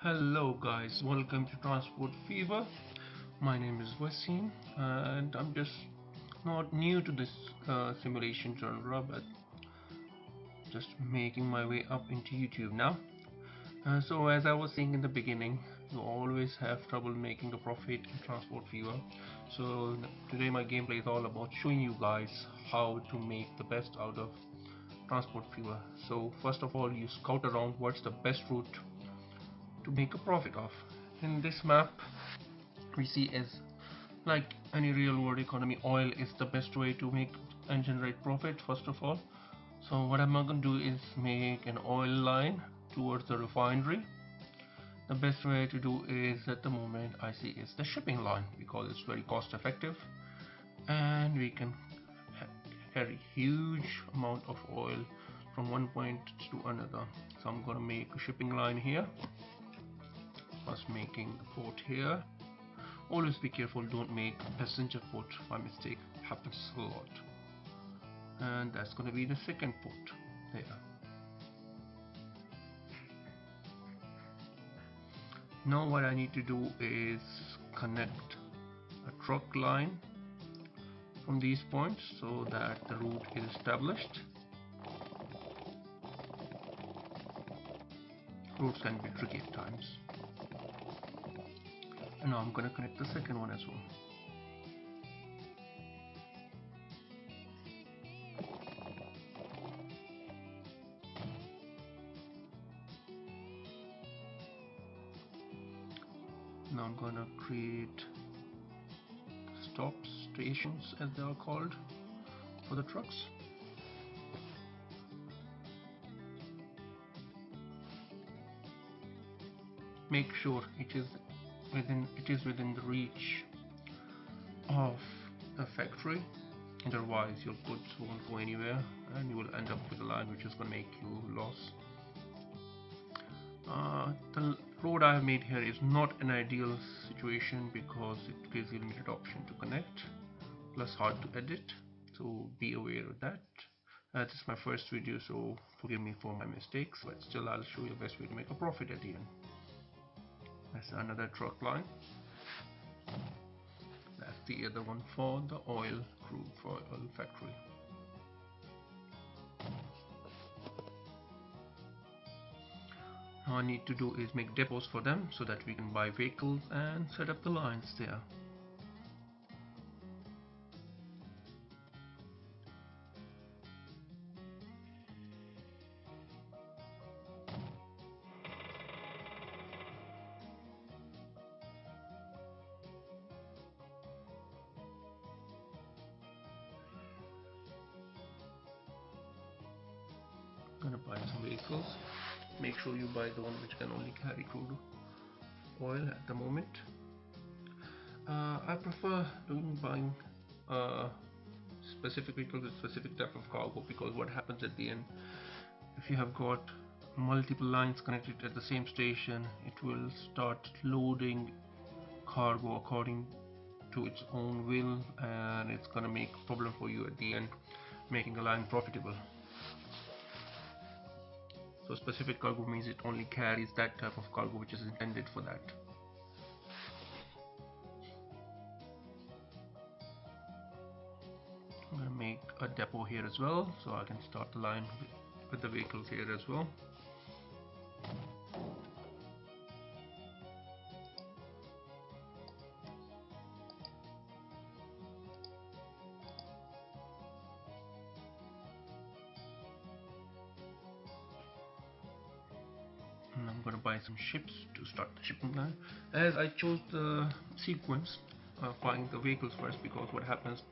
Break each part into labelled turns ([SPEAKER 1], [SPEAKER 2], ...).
[SPEAKER 1] Hello guys, welcome to Transport Fever. My name is Wasim and I'm just not new to this simulation genre but just making my way up into YouTube now. So as I was saying in the beginning, you always have trouble making a profit in Transport Fever. So today my gameplay is all about showing you guys how to make the best out of Transport Fever. So first of all, you scout around what's the best route to make a profit of. In this map we see is like any real world economy, oil is the best way to make and generate profit first of all. So what I'm going to do is make an oil line towards the refinery. The best way to do is at the moment I see is the shipping line because it's very cost effective and we can carry huge amount of oil from one point to another. So I'm going to make a shipping line here, first making the port here. Always be careful, don't make passenger port by mistake, happens a lot. And that's gonna be the second port there. Now what I need to do is connect a truck line from these points so that the route is established. Routes can be tricky at times. And now I'm gonna connect the second one as well. Now I'm gonna create stop stations as they are called for the trucks. Make sure it is within the reach of the factory, otherwise your goods won't go anywhere and you will end up with a line which is going to make you loss. The road I have made here is not an ideal situation because it gives you limited option to connect, plus hard to edit, so be aware of that. This is my first video, so forgive me for my mistakes, but still I'll show you the best way to make a profit at the end. That's another truck line. That's the other one for the oil crude for oil factory. All I need to do is make depots for them so that we can buy vehicles and set up the lines there. I'm gonna buy some vehicles. Make sure you buy the one which can only carry crude oil at the moment. I prefer buying specific vehicles with specific type of cargo, because what happens at the end, if you have got multiple lines connected at the same station, it will start loading cargo according to its own will, and it's gonna make a problem for you at the end, making a line profitable. So specific cargo means it only carries that type of cargo which is intended for that. I'm gonna make a depot here as well, so I can start the line with the vehicles here as well. And I'm gonna buy some ships to start the shipping line. As I chose the sequence of buying the vehicles first, because what happens,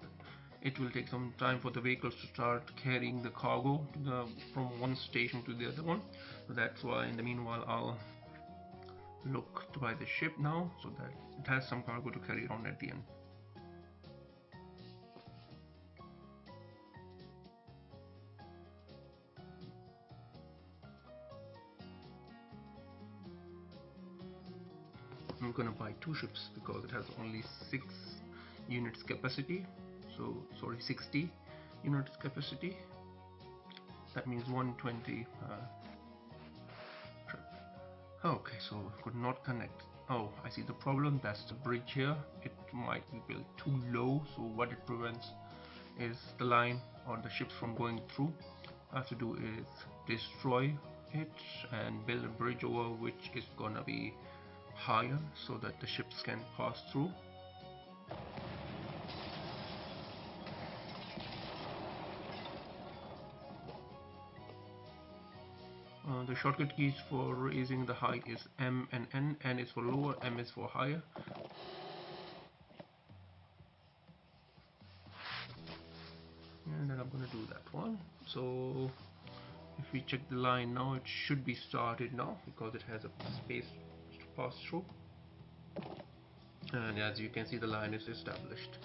[SPEAKER 1] it will take some time for the vehicles to start carrying the cargo from one station to the other one. So that's why in the meanwhile I'll look to buy the ship now so that it has some cargo to carry around at the end. I'm gonna buy two ships because it has only 6 units capacity, so sorry, 60 units capacity. That means 120 per trip. Okay, so could not connect. Oh, I see the problem. That's the bridge here. It might be built too low, so what it prevents is the line or the ships from going through. What I have to do is destroy it and build a bridge over which is gonna be higher so that the ships can pass through. The shortcut keys for raising the height is M and N. N is for lower, M is for higher. And then I'm gonna do that one. So if we check the line now, it should be started now because it has a space to pass through. And as you can see, the line is established.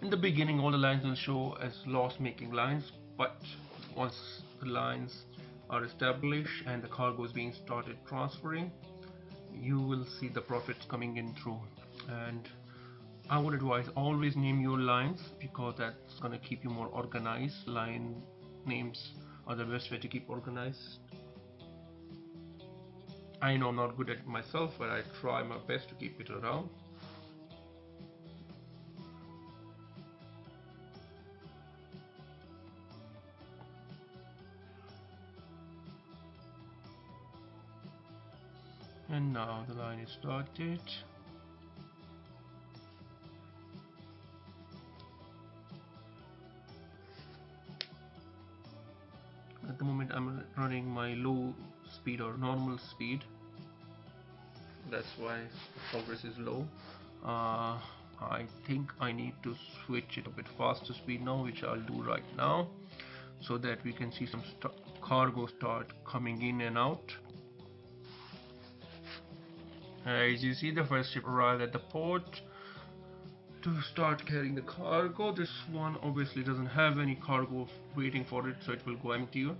[SPEAKER 1] In the beginning, all the lines will show as loss-making lines, but once the lines are established and the cargo is being started transferring, you will see the profits coming in through. And I would advise always name your lines because that's gonna keep you more organized. Line names are the best way to keep organized. I know I'm not good at it myself, but I try my best to keep it around. And now the line is started. At the moment I'm running my low speed or normal speed. That's why progress is low. uh, I think I need to switch it a bit faster speed now, which I'll do right now, so that we can see some cargo start coming in and out. As you see, the first ship arrived at the port to start carrying the cargo. This one obviously doesn't have any cargo waiting for it, so it will go empty.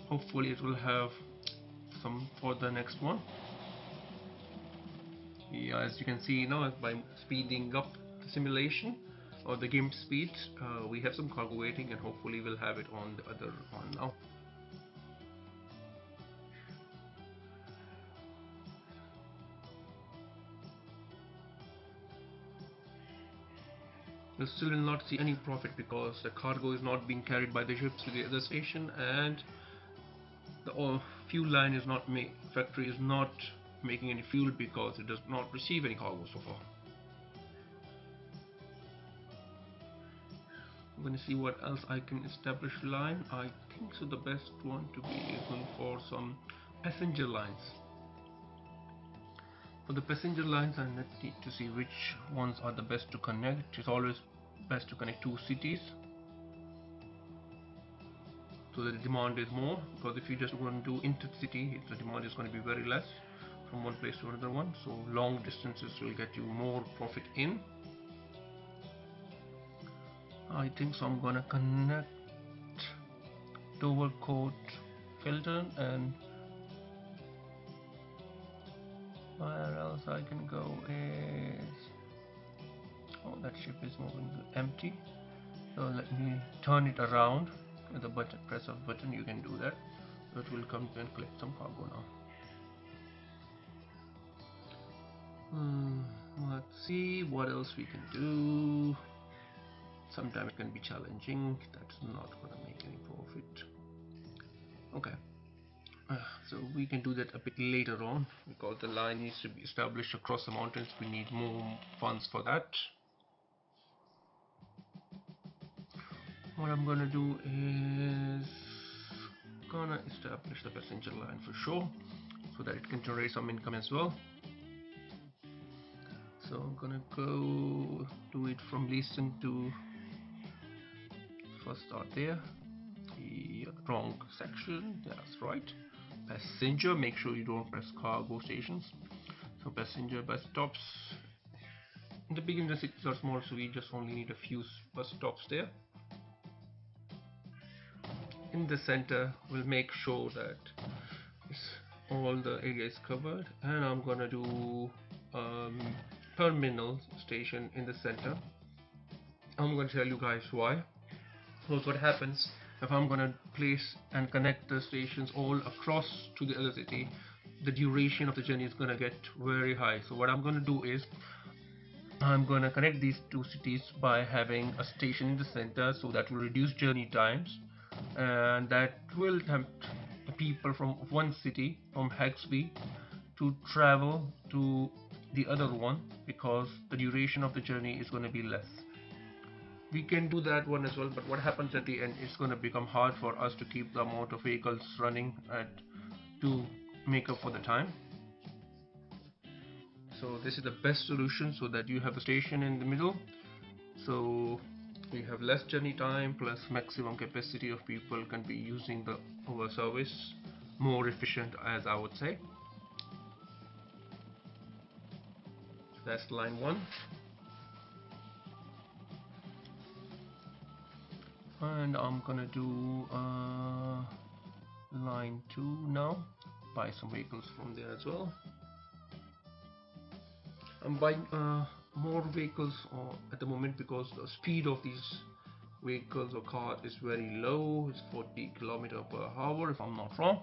[SPEAKER 1] Hopefully it will have some for the next one. Yeah, as you can see now, by speeding up the simulation or the game speed, we have some cargo waiting, and hopefully we'll have it on the other one now. You still will not see any profit because the cargo is not being carried by the ships to the other station, and the fuel line is not factory is not making any fuel because it does not receive any cargo so far. I'm going to see what else I can establish line. I think so the best one to be is going for some passenger lines. For the passenger lines, I need to see which ones are the best to connect. It's always best to connect two cities so that the demand is more, because if you just want to do intercity, the demand is going to be very less from one place to another one. So long distances will get you more profit in. I think so I'm gonna connect Dovercourt Filter, and where else I can go is, oh, that ship is moving empty. So let me turn it around with a button, press of button, you can do that. So it will come and collect some cargo now. Let's see what else we can do. Sometimes it can be challenging. That's not gonna make any profit. Okay. So we can do that a bit later on because the line needs to be established across the mountains. We need more funds for that. What I'm gonna do is gonna establish the passenger line for sure so that it can generate some income as well. So I'm gonna go do it from Leeson to first start there. The wrong section, that's right. Passenger, make sure you don't press cargo stations. So passenger bus stops. In the beginning the cities are small, so we just only need a few bus stops there. In the center, we'll make sure that all the area is covered, and I'm gonna do terminal station in the center. I'm gonna tell you guys why. Because what happens if I'm gonna place and connect the stations all across to the other city, the duration of the journey is gonna get very high. So what I'm gonna do is I'm gonna connect these two cities by having a station in the center, so that will reduce journey times, and that will tempt the people from one city, from Hexby, to travel to the other one, because the duration of the journey is going to be less. We can do that one as well, but what happens at the end, it's going to become hard for us to keep the amount of vehicles running at to make up for the time. So this is the best solution, so that you have a station in the middle, so we have less journey time plus maximum capacity of people can be using the our service more efficient, as I would say. So that's line 1. And I'm gonna do line 2 now, buy some vehicles from there as well. I'm buying more vehicles at the moment because the speed of these vehicles or car is very low. It's 40 km per hour if I'm not wrong,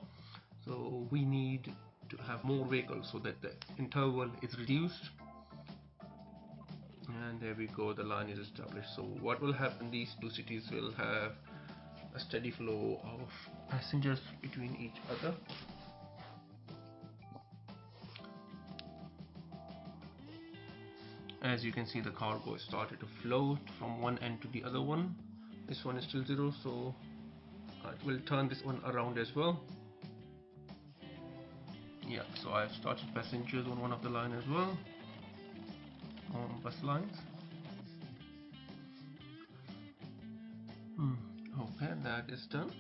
[SPEAKER 1] so we need to have more vehicles so that the interval is reduced. And there we go, the line is established. So what will happen, these two cities will have a steady flow of passengers between each other. As you can see, the cargo started to float from one end to the other one. This one is still 0, so it will turn this one around as well. Yeah, so I've started passengers on one of the line as well, on bus lines. Okay, that is done.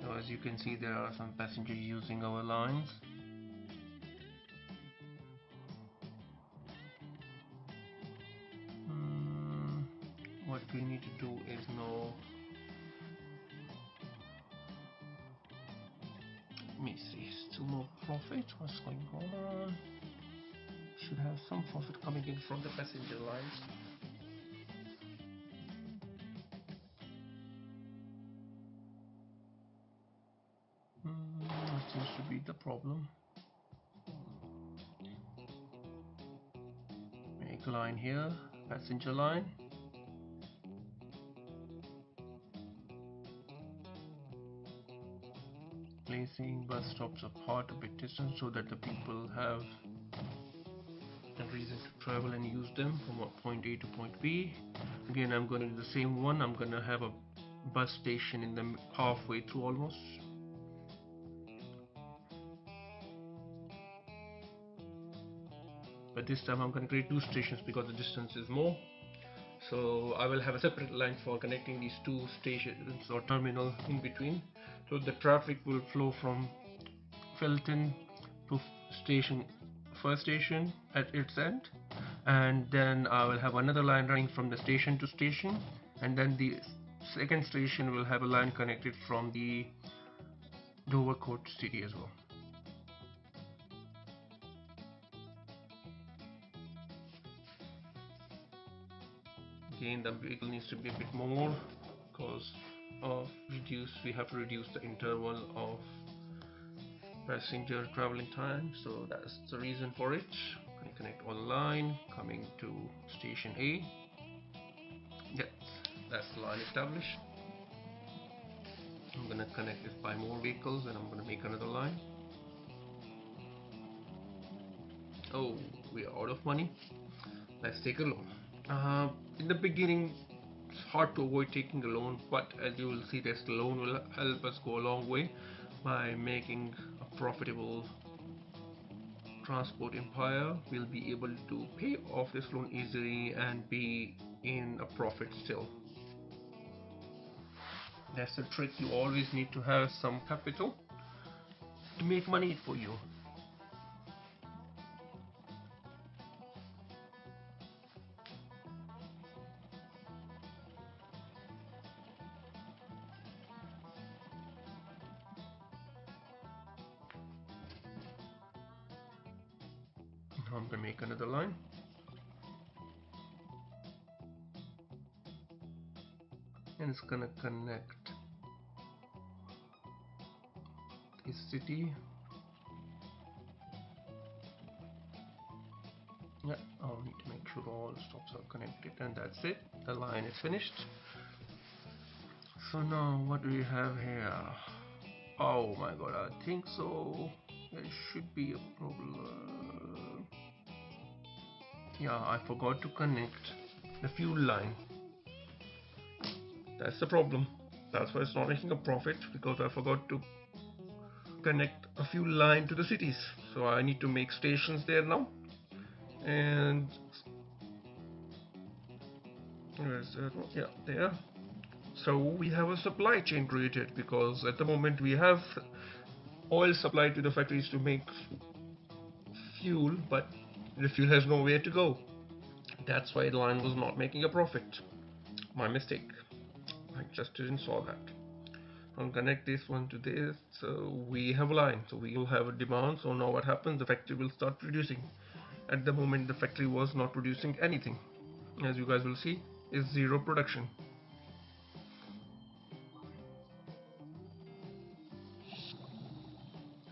[SPEAKER 1] So as you can see, there are some passengers using our lines. What we need to do is now, let me see, still no profit. What's going on? Should have some profit coming in from the passenger lines. That seems to be the problem. Make a line here, passenger line. Placing bus stops apart a bit distant so that the people have a reason to travel and use them from point A to point B. Again, I'm going to do the same one. I'm going to have a bus station in the halfway through almost. But this time I'm going to create 2 stations because the distance is more. So I will have a separate line for connecting these 2 stations or terminal in between. So the traffic will flow from Felton to station, first station at its end, and then I will have another line running from the station to station, and then the second station will have a line connected from the Dovercourt city as well. Again, the vehicle needs to be a bit more because of we have to reduce the interval of passenger traveling time, so that's the reason for it. Going to connect all the line coming to station A. Yeah, that's the line established. I'm going to connect this by more vehicles, and I'm going to make another line. Oh, we are out of money. Let's take a loan. In the beginning, it's hard to avoid taking a loan, but as you will see, this loan will help us go a long way by making a profitable transport empire. We'll be able to pay off this loan easily and be in a profit still. That's the trick. You always need to have some capital to make money for you. Now I'm gonna make another line. And it's gonna connect is city. Yeah, I'll need to make sure all stops are connected, and that's it. The line is finished. So now what do we have here? Oh my god, I think so. There should be a problem. Yeah, I forgot to connect the fuel line. That's the problem. That's why it's not making a profit, because I forgot to connect a fuel line to the cities. So I need to make stations there now. And where's that one? Yeah, there. So we have a supply chain created, because at the moment we have oil supplied to the factories to make fuel, but the fuel has nowhere to go. That's why the line was not making a profit. My mistake. I just didn't saw that. I'll connect this one to this, so we have a line, so we will have a demand. So now what happens, the factory will start producing. At the moment the factory was not producing anything, as you guys will see, is zero production.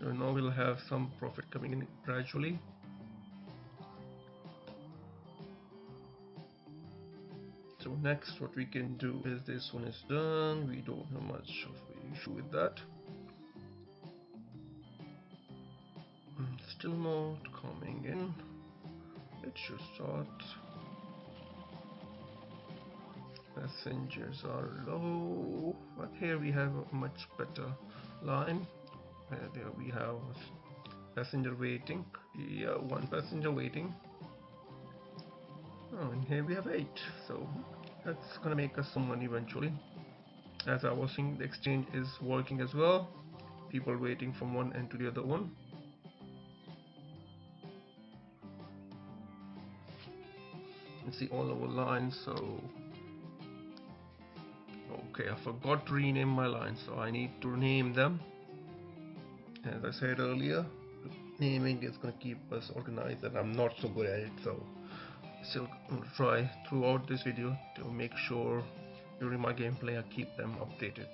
[SPEAKER 1] So now we'll have some profit coming in gradually. So next what we can do is, this one is done, we don't have much of an issue with that. Still not coming in. It should start. Passengers are low, but here we have a much better line. There we have passenger waiting. Yeah, one passenger waiting. Oh, and here we have 8. So that's gonna make us some money eventually. As I was saying, the exchange is working as well. People waiting from one end to the other one. You see all our lines. So okay, I forgot to rename my lines, so I need to name them. As I said earlier, naming is gonna keep us organized, and I'm not so good at it, so still gonna try throughout this video to make sure during my gameplay I keep them updated.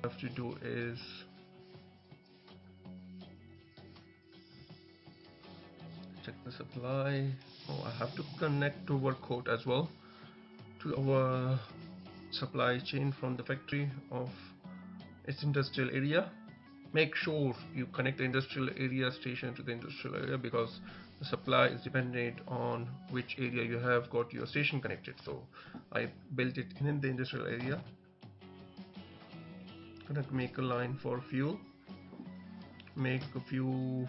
[SPEAKER 1] have to do is check the supply. Oh, I have to connect to workload as well to our supply chain from the factory of its industrial area. Make sure you connect the industrial area station to the industrial area, because the supply is dependent on which area you have got your station connected. So I built it in the industrial area. Gonna make a line for fuel, make a few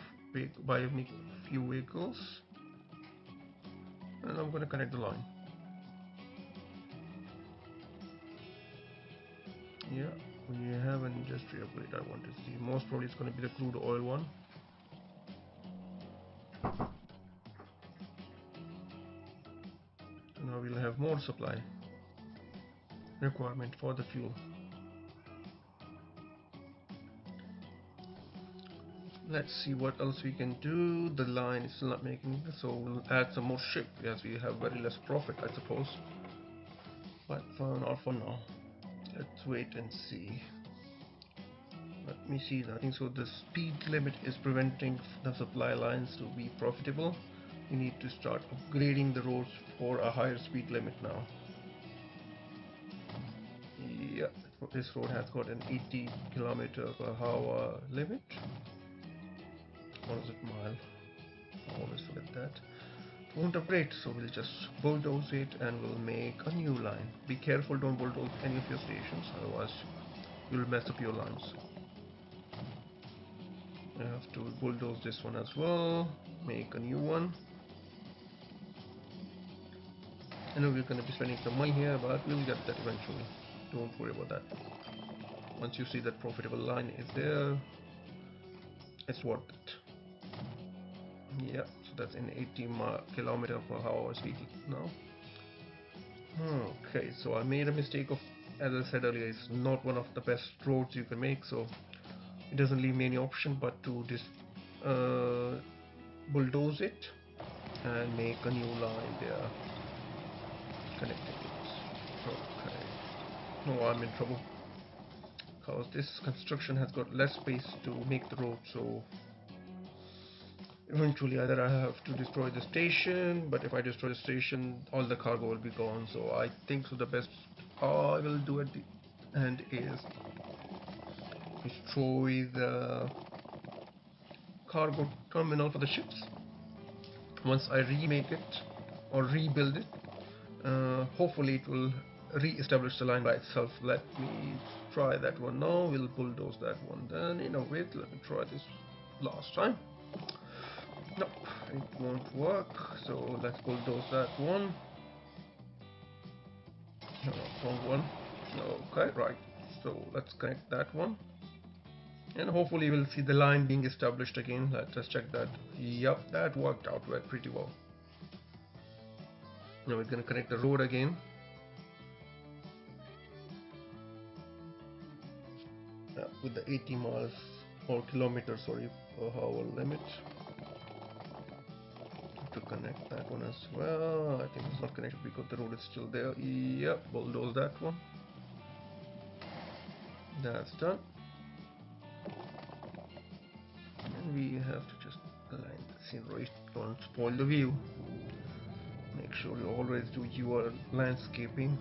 [SPEAKER 1] vehicles, and I'm gonna connect the line. Yeah, we have an industry upgrade I want to see. Most probably it's gonna be the crude oil one. Now we'll have more supply requirement for the fuel. Let's see what else we can do. The line is still not making it, so we'll add some more ship as we have very less profit, I suppose. But not for now. Let's wait and see. Let me see. I think so. The speed limit is preventing the supply lines to be profitable. We need to start upgrading the roads for a higher speed limit now. Yeah, this road has got an 80 km/h limit. What is it, mile? I always forget that. Won't upgrade, so we'll just bulldoze it and we'll make a new line. Be careful, don't bulldoze any of your stations, otherwise you'll mess up your lines. I have to bulldoze this one as well, make a new one. I know we're going to be spending some money here, but we'll get that eventually. Don't worry about that. Once you see that profitable line is there, it's worth it. Yeah, so that's an 80 km/h speed now. Okay, so I made a mistake of, as I said earlier, it's not one of the best roads you can make, so it doesn't leave me any option but to just bulldoze it and make a new line there connecting it. Okay, no, I'm in trouble because this construction has got less space to make the road, so eventually either I have to destroy the station, but if I destroy the station all the cargo will be gone, so I think so the best I will do at the end is destroy the cargo terminal for the ships. Once I remake it or rebuild it, hopefully it will re-establish the line by itself. Let me try that one now. We'll bulldoze that one. Then wait, let me try this last time. Nope, it won't work, so let's bulldoze that one. No, wrong one. Okay, right, so let's connect that one and hopefully we'll see the line being established again. Let's just check that. Yep, that worked out pretty well. Now we're going to connect the road again. With the 80 miles or kilometers, sorry, per hour limit. To connect that one as well. I think it's not connected because the road is still there. Yep, bulldoze that one. That's done. And we have to just align the scenery. Don't spoil the view. Make sure you always do your landscaping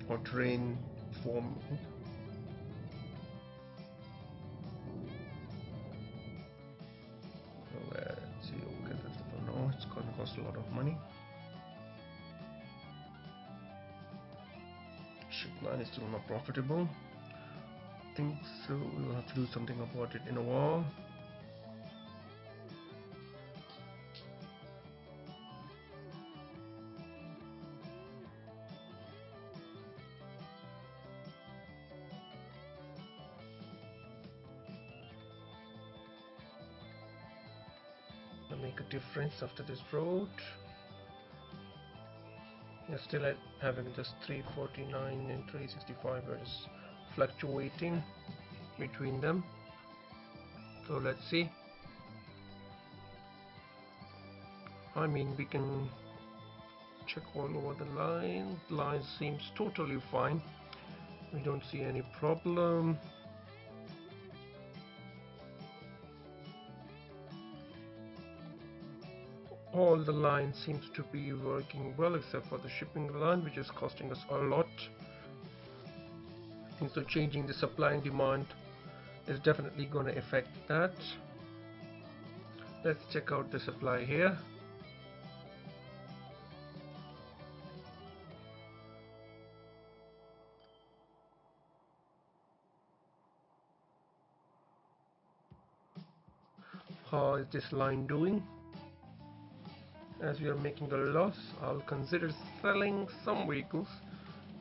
[SPEAKER 1] or terrain form. Let's see. Okay, that's the for now. It's gonna cost a lot of money. Ship line is still not profitable. I think so. We'll have to do something about it in a while. Make a difference after this road. Yeah, still having just 349 and 365 is fluctuating between them. So let's see. I mean, we can check all over the line. Line seems totally fine. We don't see any problem. all the lines seems to be working well except for the shipping line, which is costing us a lot. I think so changing the supply and demand is definitely going to affect that. Let's check out the supply here. How is this line doing? As we are making a loss, I'll consider selling some vehicles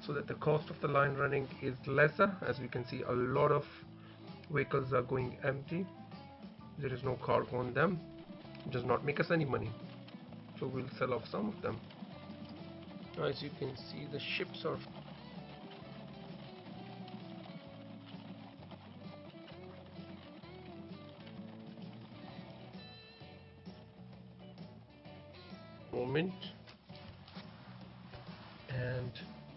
[SPEAKER 1] so that the cost of the line running is lesser. As we can see, a lot of vehicles are going empty. There is no cargo on them. It does not make us any money, so we'll sell off some of them. As you can see, the ships are moment and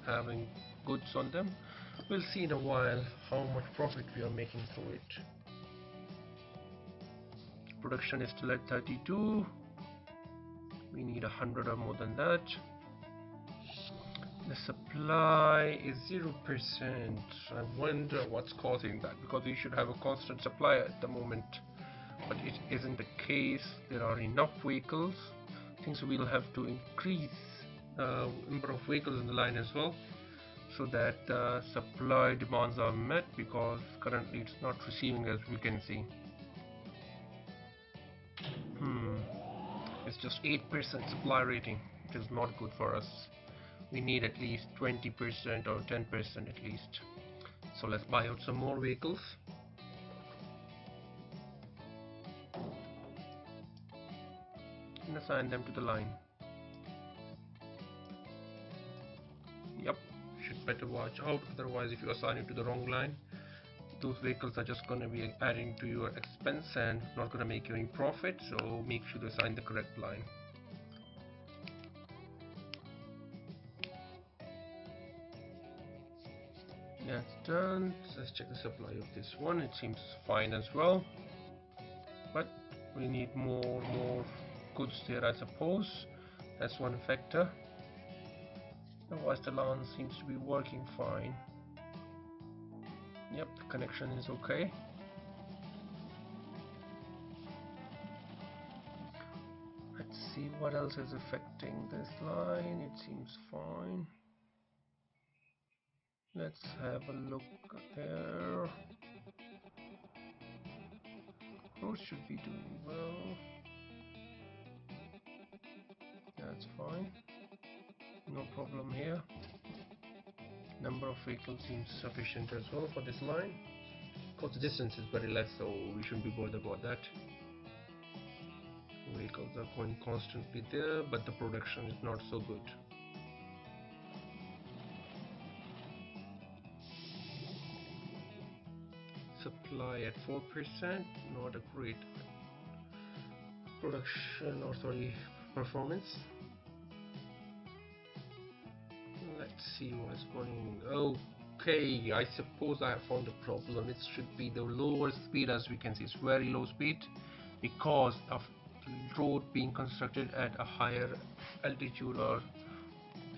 [SPEAKER 1] having goods on them. We'll see in a while how much profit we are making through it. Production is still at 32. We need 100 or more than that. The supply is 0%. I wonder what's causing that, because we should have a constant supply at the moment, but it isn't the case. There are enough vehicles. I think so we'll have to increase the number of vehicles in the line as well, so that supply demands are met, because currently it's not receiving, as we can see. It's just 8% supply rating. It is not good for us. We need at least 20% or 10% at least. So let's buy out some more vehicles. And assign them to the line. Yep, should better watch out, otherwise if you assign it to the wrong line, those vehicles are just going to be adding to your expense and not going to make you any profit. So make sure to assign the correct line. Yeah, it's done. Let's check the supply of this one. It seems fine as well, but we need more goods there, I suppose. That's one factor. Otherwise the LAN seems to be working fine. Yep, the connection is okay. Let's see what else is affecting this line. It seems fine. Let's have a look there. Roads should be doing well. That's fine. No problem here. Number of vehicles seems sufficient as well for this line. Of course, the distance is very less, so we shouldn't be bothered about that. Vehicles are going constantly there, but the production is not so good. Supply at 4%, not a great production, or sorry, performance. Let's see what's going on. Okay, I suppose I have found a problem. It should be the lower speed. As we can see, it's very low speed because of the road being constructed at a higher altitude or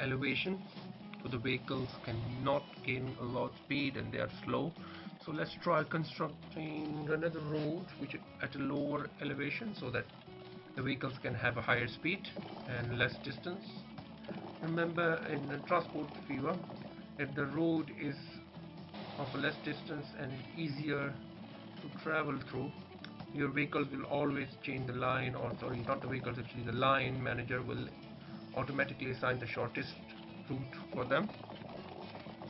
[SPEAKER 1] elevation, so the vehicles cannot gain a lot of speed and they are slow. So let's try constructing another road which at a lower elevation, so that the vehicles can have a higher speed and less distance. Remember, in the transport fever, if the road is of a less distance and easier to travel through, your vehicle will always change the line, or sorry, not the vehicles, actually the line manager will automatically assign the shortest route for them.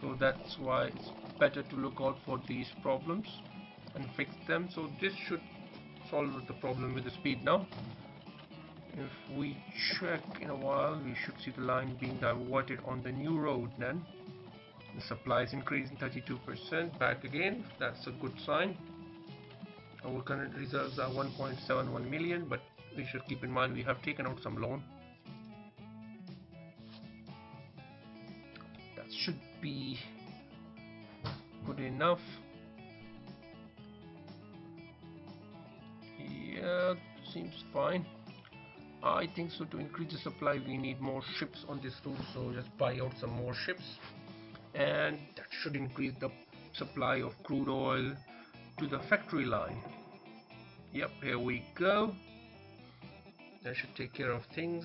[SPEAKER 1] So that's why it's better to look out for these problems and fix them. So this should solve the problem with the speed now. If we check in a while, we should see the line being diverted on the new road then. The supply is increasing 32% back again. That's a good sign. Our current reserves are 1.71 million, but we should keep in mind we have taken out some loan. That should be good enough. Yeah, seems fine. I think so. To increase the supply, we need more ships on this route, so just buy out some more ships, and that should increase the supply of crude oil to the factory line. Yep, here we go. That should take care of things.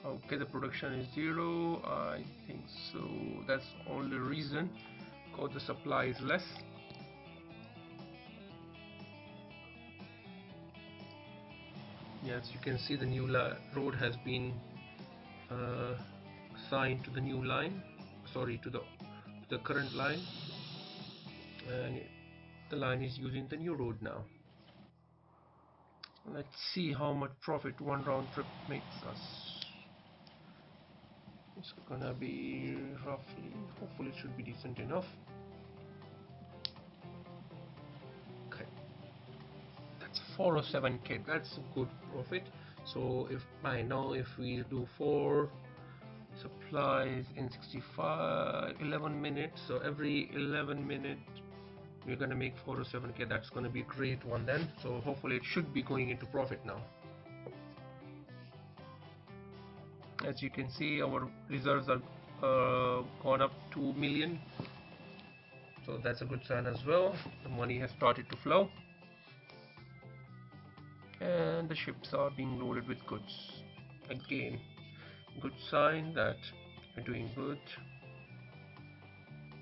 [SPEAKER 1] Okay, the production is 0. I think so. That's only reason, because the supply is less. Yes, you can see the new road has been assigned to the new line. Sorry, to the current line, and the line is using the new road now. Let's see how much profit one round trip makes us. It's gonna be roughly, hopefully it should be decent enough. Okay, that's 407k, that's a good profit. So if by now, if we do 4 supplies in 11 minutes, so every 11 minutes we're gonna make 407k. That's gonna be a great one then. So hopefully it should be going into profit now. As you can see, our reserves are gone up 2 million, so that's a good sign as well. The money has started to flow, and the ships are being loaded with goods. Again, good sign that we're doing good.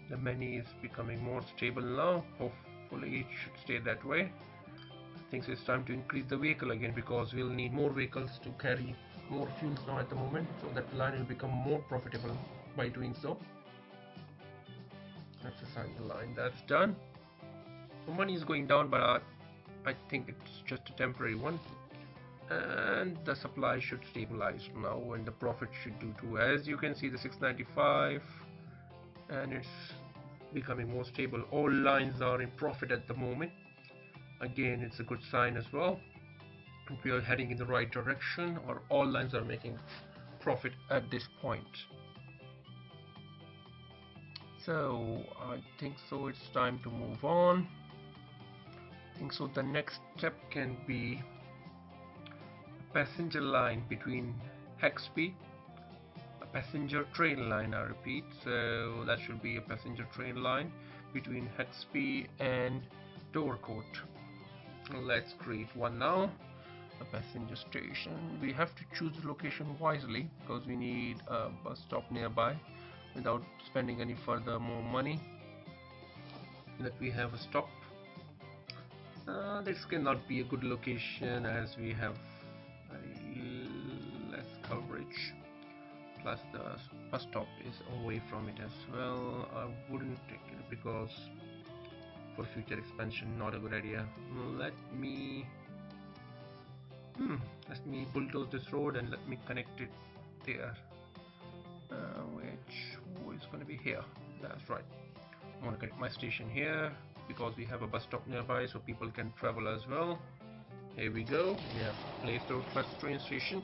[SPEAKER 1] The money is becoming more stable now. Hopefully it should stay that way. I think it's time to increase the vehicle again, because we'll need more vehicles to carry more fuels now at the moment, so that the line will become more profitable by doing so. Let's assign the line. That's done. The money is going down, but I think it's just a temporary one, and the supply should stabilize now, and the profit should do too. As you can see, the 695, and it's becoming more stable. All lines are in profit at the moment. Again, it's a good sign as well. We are heading in the right direction, or all lines are making profit at this point. So I think so it's time to move on. I think so the next step can be a passenger line between Hexby, a passenger train line, I repeat. So that should be a passenger train line between Hexby and Dovercourt. Let's create one now. A passenger station. We have to choose the location wisely, because we need a bus stop nearby without spending any further more money. That we have a stop. This cannot be a good location, as we have less coverage, plus the bus stop is away from it as well. I wouldn't take it, because for future expansion, not a good idea. Let me bulldoze this road and let me connect it there, which is going to be here. That's right. I want to connect my station here, because we have a bus stop nearby, so people can travel as well. Here we go. We have placed our first train station.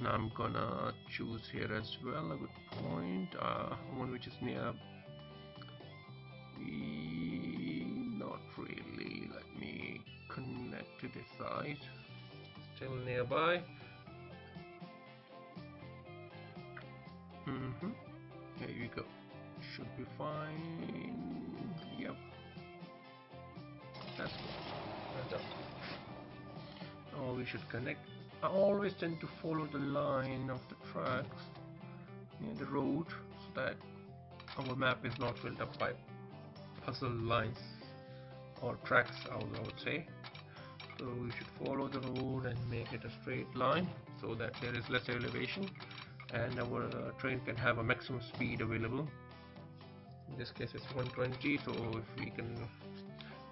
[SPEAKER 1] Now I'm gonna choose here as well a good point, one which is near. Not really. Let me connect to this side. Still nearby. Here you go. Should be fine. Yep. That's good. That's done. Oh, we should connect. I always tend to follow the line of the tracks near the road, so that our map is not filled up by puzzle lines or tracks, I would say. So we should follow the road and make it a straight line, so that there is less elevation and our train can have a maximum speed available. In this case it's 120, so if we can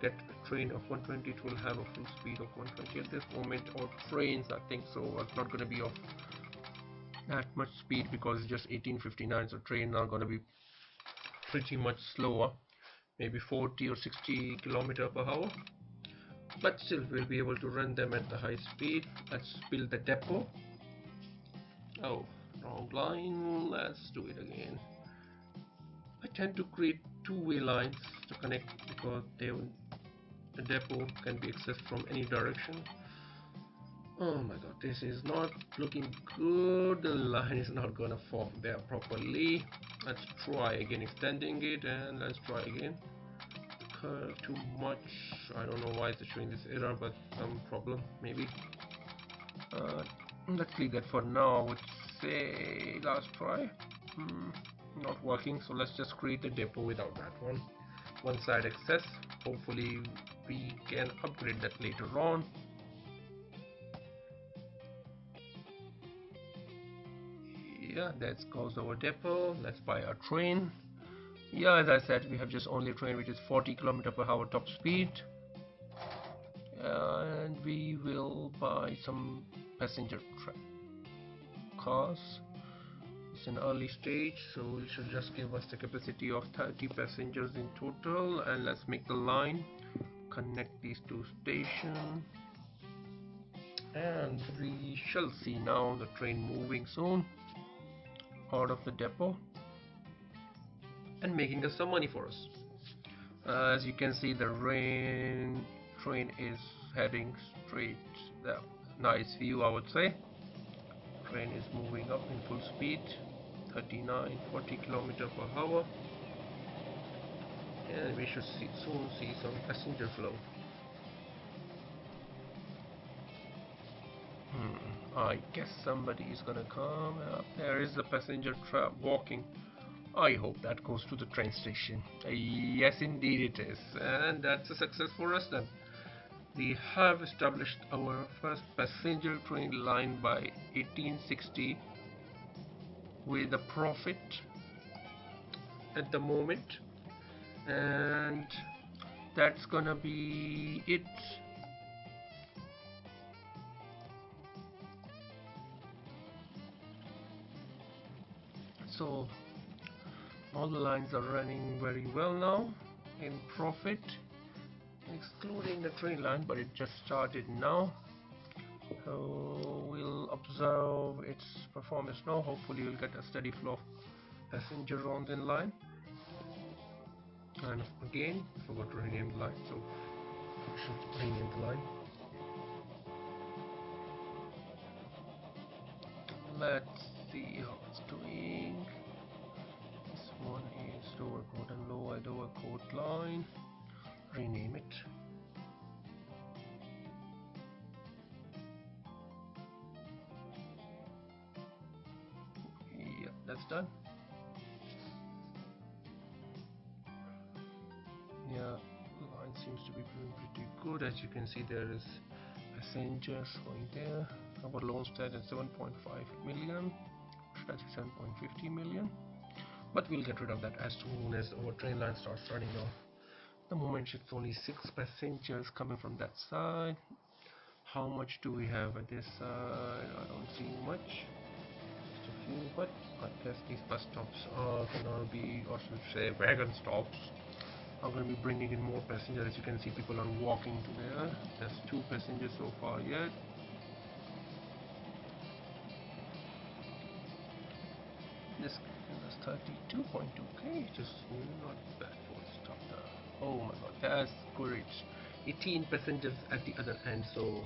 [SPEAKER 1] get a train of 120, it will have a full speed of 120. At this moment our trains, I think so, are not going to be of that much speed, because it's just 1859, so trains are going to be pretty much slower, maybe 40 or 60 km/h, but still we'll be able to run them at the high speed. Let's build the depot. Oh, wrong line. Let's do it again. I tend to create two-way lines to connect, because they will The depot can be accessed from any direction. Oh my god, this is not looking good. The line is not gonna form there properly. Let's try again extending it, and let's try again. Curve too much. I don't know why it's showing this error, but some problem maybe. uh, let's leave that for now. I would say last try. Hmm, not working, so let's just create a depot without that one side access. Hopefully we can upgrade that later on. Yeah, that's goes our depot. Let's buy our train. Yeah, as I said, we have just only a train which is 40 km/h top speed, and we will buy some passenger cars. It's an early stage, so it should just give us the capacity of 30 passengers in total. And let's make the line connect these two stations, and we shall see now the train moving soon out of the depot and making us some money for us. As you can see, the train is heading straight. The nice view, I would say. Train is moving up in full speed, 39-40 km/h, and we should soon see some passenger flow. I guess somebody is gonna come up. There is a passenger walking. I hope that goes to the train station. Yes, indeed it is. And that's a success for us then. We have established our first passenger train line by 1860 with a profit at the moment. And that's gonna be it. So all the lines are running very well now in profit, excluding the train line, but it just started now. So we'll observe its performance now. Hopefully we'll get a steady flow of passengers on the line. And again, I forgot to rename the line, so I should rename the line. Let's see how it's doing. This one is lower court and lower court line. Rename it. Yeah, that's done. Yeah, the line seems to be doing pretty good. As you can see, there is passengers going there. Our loan stands at 7.5 million. Should I say 7.50 million? But we'll get rid of that as soon as our train line starts running off. The moment it's only 6 passengers coming from that side. How much do we have at this side? I don't see much. Just a few, but I guess these bus stops are gonna be, or should I say wagon stops, are going to be bringing in more passengers. As you can see, people are walking to there. There's 2 passengers so far yet. This is 32.2k, just not bad for a starter. Oh my god, that's courage. 18 passengers at the other end, so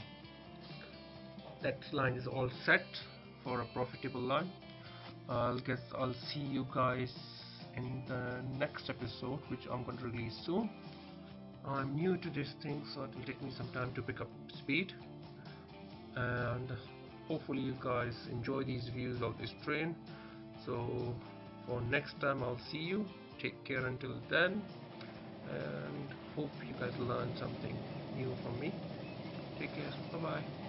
[SPEAKER 1] that line is all set for a profitable line. I guess I'll see you guys in the next episode, which I'm going to release soon. I'm new to this thing, so it will take me some time to pick up speed, and hopefully you guys enjoy these views of this train. So for next time, I'll see you. Take care until then, and hope you guys learned something new from me. Take care. Bye bye.